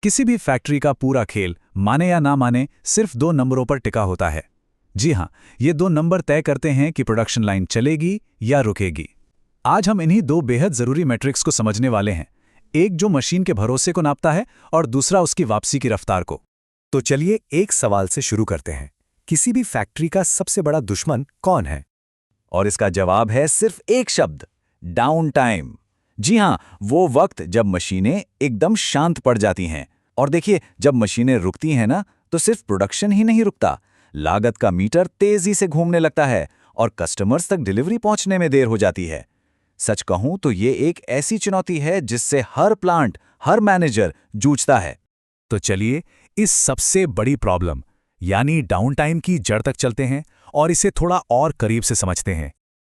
किसी भी फैक्ट्री का पूरा खेल, माने या ना माने, सिर्फ दो नंबरों पर टिका होता है। जी हाँ, ये दो नंबर तय करते हैं कि प्रोडक्शन लाइन चलेगी या रुकेगी। आज हम इन्हीं दो बेहद ज़रूरी मैट्रिक्स को समझने वाले हैं, एक जो मशीन के भरोसे को नापता है और दूसरा उसकी वापसी की रफ्तार को। तो चलिए एक सवाल से शुरू करते हैं। किसी भी फैक्ट्री का सबसे बड़ा दुश्मन कौन है? और इसका जवाब है सिर्फ एक शब्द, डाउन टाइम। जी हाँ, वो वक्त जब मशीनें एकदम शांत पड़ जाती हैं। और देखिए, जब मशीनें रुकती हैं ना, तो सिर्फ प्रोडक्शन ही नहीं रुकता, लागत का मीटर तेजी से घूमने लगता है और कस्टमर्स तक डिलीवरी पहुंचने में देर हो जाती है। सच कहूं तो ये एक ऐसी चुनौती है जिससे हर प्लांट, हर मैनेजर जूझता है। तो चलिए इस सबसे बड़ी प्रॉब्लम यानी डाउन टाइम की जड़ तक चलते हैं और इसे थोड़ा और करीब से समझते हैं।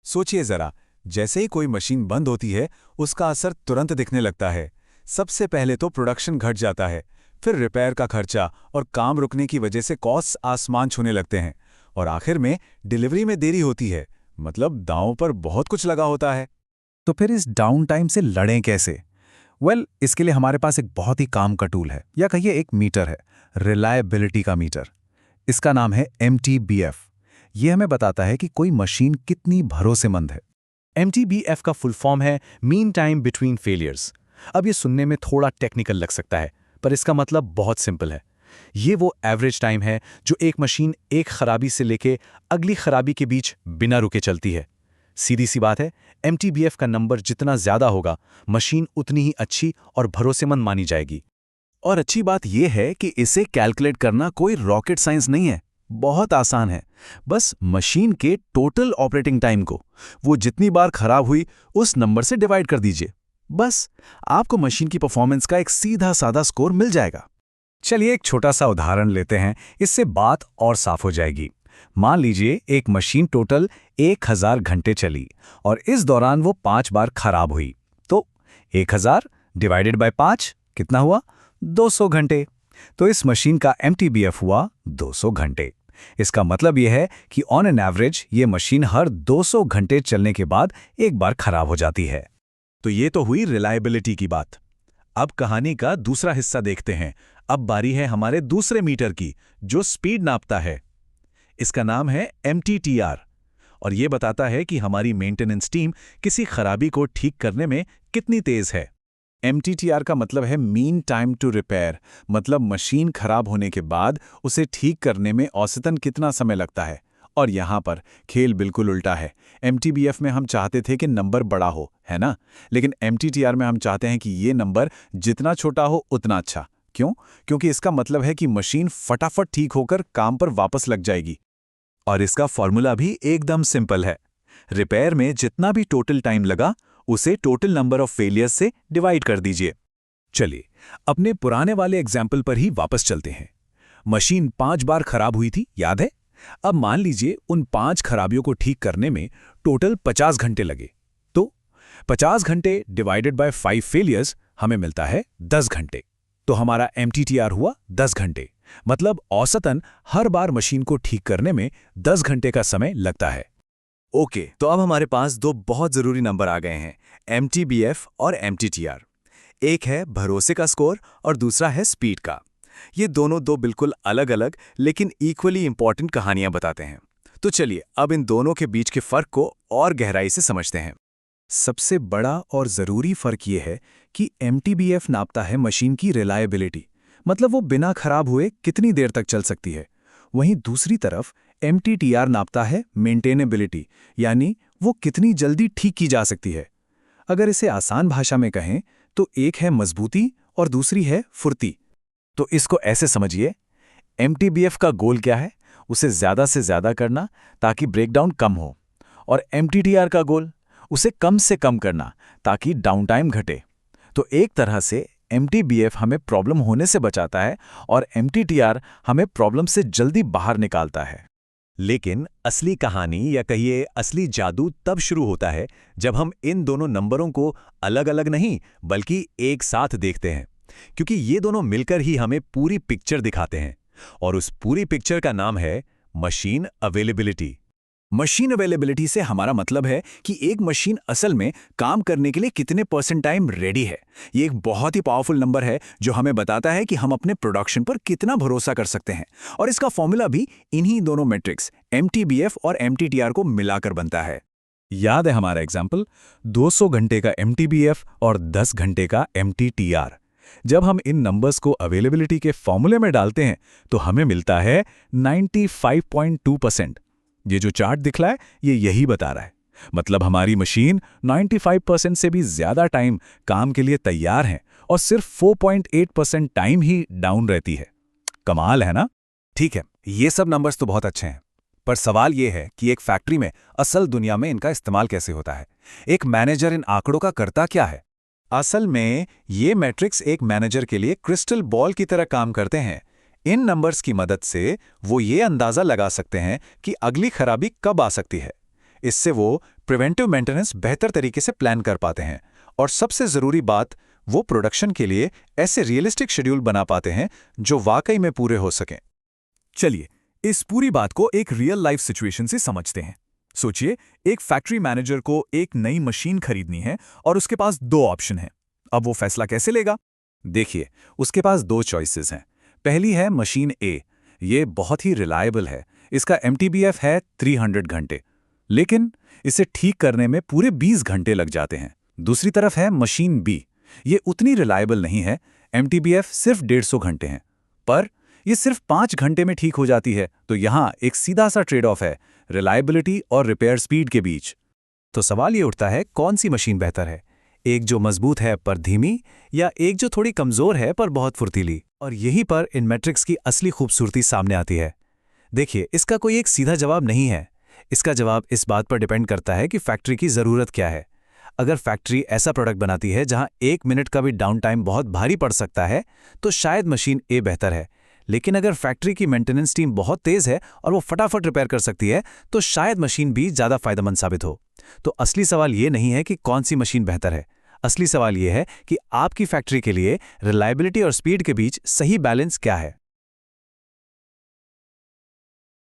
सोचिए जरा, जैसे ही कोई मशीन बंद होती है, उसका असर तुरंत दिखने लगता है। सबसे पहले तो प्रोडक्शन घट जाता है, फिर रिपेयर का खर्चा और काम रुकने की वजह से कॉस्ट आसमान छूने लगते हैं, और आखिर में डिलीवरी में देरी होती है। मतलब दांव पर बहुत कुछ लगा होता है। तो फिर इस डाउन टाइम से लड़ें कैसे? इसके लिए हमारे पास एक बहुत ही काम का टूल है, या कहिए एक मीटर है, रिलायबिलिटी का मीटर। इसका नाम है MTBF। ये हमें बताता है कि कोई मशीन कितनी भरोसेमंद है। MTBF का फुल फॉर्म है मीन टाइम बिटवीन फेलियर्स। अब ये सुनने में थोड़ा टेक्निकल लग सकता है, पर इसका मतलब बहुत सिंपल है। ये वो एवरेज टाइम है जो एक मशीन एक खराबी से लेके अगली खराबी के बीच बिना रुके चलती है। सीधी सी बात है, MTBF का नंबर जितना ज्यादा होगा, मशीन उतनी ही अच्छी और भरोसेमंद मानी जाएगी। और अच्छी बात यह है कि इसे कैलकुलेट करना कोई रॉकेट साइंस नहीं है, बहुत आसान है। बस मशीन के टोटल ऑपरेटिंग टाइम को, वो जितनी बार खराब हुई, उस नंबर से डिवाइड कर दीजिए। बस आपको मशीन की परफॉर्मेंस का एक सीधा साधा स्कोर मिल जाएगा। चलिए एक छोटा सा उदाहरण लेते हैं, इससे बात और साफ हो जाएगी। मान लीजिए एक मशीन टोटल 1000 घंटे चली और इस दौरान वो 5 बार खराब हुई। तो 1000 डिवाइडेड बाय 5 कितना हुआ? 200 घंटे। तो इस मशीन का MTBF हुआ 200 घंटे। इसका मतलब यह है कि ऑन एन एवरेज ये मशीन हर 200 घंटे चलने के बाद एक बार खराब हो जाती है। तो ये तो हुई रिलायबिलिटी की बात। अब कहानी का दूसरा हिस्सा देखते हैं। अब बारी है हमारे दूसरे मीटर की, जो स्पीड नापता है। इसका नाम है MTTR, और ये बताता है कि हमारी मेंटेनेंस टीम किसी खराबी को ठीक करने में कितनी तेज है। MTTR का मतलब है मीन टाइम टू रिपेयर, मतलब मशीन खराब होने के बाद उसे ठीक करने में औसतन कितना समय लगता है। और यहाँ पर खेल बिल्कुल उल्टा है। MTBF में हम चाहते थे कि नंबर बड़ा हो, है ना? लेकिन MTTR में हम चाहते हैं कि ये नंबर जितना छोटा हो उतना अच्छा। क्यों? क्योंकि इसका मतलब है कि मशीन फटाफट ठीक होकर काम पर वापस लग जाएगी। और इसका फॉर्मूला भी एकदम सिंपल है। रिपेयर में जितना भी टोटल टाइम लगा, उसे टोटल नंबर ऑफ फेलियर्स से डिवाइड कर दीजिए। चलिए अपने पुराने वाले एग्जाम्पल पर ही वापस चलते हैं। मशीन 5 बार खराब हुई थी, याद है? अब मान लीजिए उन 5 खराबियों को ठीक करने में टोटल 50 घंटे लगे। तो 50 घंटे डिवाइडेड बाय 5 फेलियर्स हमें मिलता है 10 घंटे। तो हमारा MTTR हुआ 10 घंटे। मतलब औसतन हर बार मशीन को ठीक करने में 10 घंटे का समय लगता है। ओके, तो अब हमारे पास दो बहुत जरूरी नंबर आ गए हैं, MTBF और MTTR। एक है भरोसे का स्कोर और दूसरा है स्पीड का। ये दोनों दो बिल्कुल अलग अलग लेकिन इक्वली इंपॉर्टेंट कहानियां बताते हैं। तो चलिए अब इन दोनों के बीच के फर्क को और गहराई से समझते हैं। सबसे बड़ा और ज़रूरी फ़र्क ये है कि MTBF नापता है मशीन की रिलायबिलिटी, मतलब वो बिना खराब हुए कितनी देर तक चल सकती है। वहीं दूसरी तरफ MTTR नापता है मेंटेनेबिलिटी, यानी वो कितनी जल्दी ठीक की जा सकती है। अगर इसे आसान भाषा में कहें तो एक है मजबूती और दूसरी है फुर्ती। तो इसको ऐसे समझिए, MTBF का गोल क्या है? उसे ज़्यादा से ज़्यादा करना ताकि ब्रेकडाउन कम हो, और MTTR का गोल उसे कम से कम करना ताकि डाउन टाइम घटे। तो एक तरह से MTBF हमें प्रॉब्लम होने से बचाता है और MTTR हमें प्रॉब्लम से जल्दी बाहर निकालता है। लेकिन असली कहानी या कहिए असली जादू तब शुरू होता है जब हम इन दोनों नंबरों को अलग अलग नहीं बल्कि एक साथ देखते हैं, क्योंकि ये दोनों मिलकर ही हमें पूरी पिक्चर दिखाते हैं। और उस पूरी पिक्चर का नाम है मशीन अवेलेबिलिटी। मशीन अवेलेबिलिटी से हमारा मतलब है कि एक मशीन असल में काम करने के लिए कितने % टाइम रेडी है। ये एक बहुत ही पावरफुल नंबर है जो हमें बताता है कि हम अपने प्रोडक्शन पर कितना भरोसा कर सकते हैं। और इसका फॉर्मूला भी इन्हीं दोनों मैट्रिक्स MTBF और MTTR को मिलाकर बनता है। याद है हमारा एग्जाम्पल, 200 घंटे का MTBF और 10 घंटे का MTTR। जब हम इन नंबर्स को अवेलेबिलिटी के फॉर्मूले में डालते हैं तो हमें मिलता है 95.2%। ये जो चार्ट दिख रहा है ये यही बता रहा है। मतलब हमारी मशीन 95% से भी ज्यादा टाइम काम के लिए तैयार है और सिर्फ 4.8% टाइम ही डाउन रहती है। कमाल है ना? ठीक है, ये सब नंबर्स तो बहुत अच्छे हैं, पर सवाल ये है कि एक फैक्ट्री में असल दुनिया में इनका इस्तेमाल कैसे होता है। एक मैनेजर इन आंकड़ों का करता क्या है? असल में ये मैट्रिक्स एक मैनेजर के लिए क्रिस्टल बॉल की तरह काम करते हैं। इन नंबर्स की मदद से वो ये अंदाजा लगा सकते हैं कि अगली खराबी कब आ सकती है। इससे वो प्रिवेंटिव मेंटेनेंस बेहतर तरीके से प्लान कर पाते हैं और सबसे ज़रूरी बात, वो प्रोडक्शन के लिए ऐसे रियलिस्टिक शेड्यूल बना पाते हैं जो वाकई में पूरे हो सकें। चलिए इस पूरी बात को एक रियल लाइफ सिचुएशन से समझते हैं। सोचिए, एक फैक्ट्री मैनेजर को एक नई मशीन खरीदनी है और उसके पास 2 ऑप्शन हैं। अब वो फैसला कैसे लेगा? देखिए, उसके पास 2 चॉइसेस हैं। पहली है मशीन A। ये बहुत ही रिलायबल है। इसका MTBF है 300 घंटे, लेकिन इसे ठीक करने में पूरे 20 घंटे लग जाते हैं। दूसरी तरफ है मशीन B। ये उतनी रिलायबल नहीं है, MTBF सिर्फ 150 घंटे हैं, पर ये सिर्फ 5 घंटे में ठीक हो जाती है। तो यहाँ एक सीधा सा ट्रेड ऑफ है, रिलायबिलिटी और रिपेयर स्पीड के बीच। तो सवाल ये उठता है, कौन सी मशीन बेहतर है? एक जो मजबूत है पर धीमी, या एक जो थोड़ी कमजोर है पर बहुत फुर्तीली? और यहीं पर इन मैट्रिक्स की असली खूबसूरती सामने आती है। देखिए, इसका कोई एक सीधा जवाब नहीं है। इसका जवाब इस बात पर डिपेंड करता है कि फैक्ट्री की ज़रूरत क्या है। अगर फैक्ट्री ऐसा प्रोडक्ट बनाती है जहां 1 मिनट का भी डाउन टाइम बहुत भारी पड़ सकता है, तो शायद मशीन A बेहतर है। लेकिन अगर फैक्ट्री की मेंटेनेंस टीम बहुत तेज़ है और वो फटाफट रिपेयर कर सकती है, तो शायद मशीन B ज़्यादा फायदेमंद साबित हो। तो असली सवाल ये नहीं है कि कौन सी मशीन बेहतर है। असली सवाल ये है कि आपकी फैक्ट्री के लिए रिलायबिलिटी और स्पीड के बीच सही बैलेंस क्या है।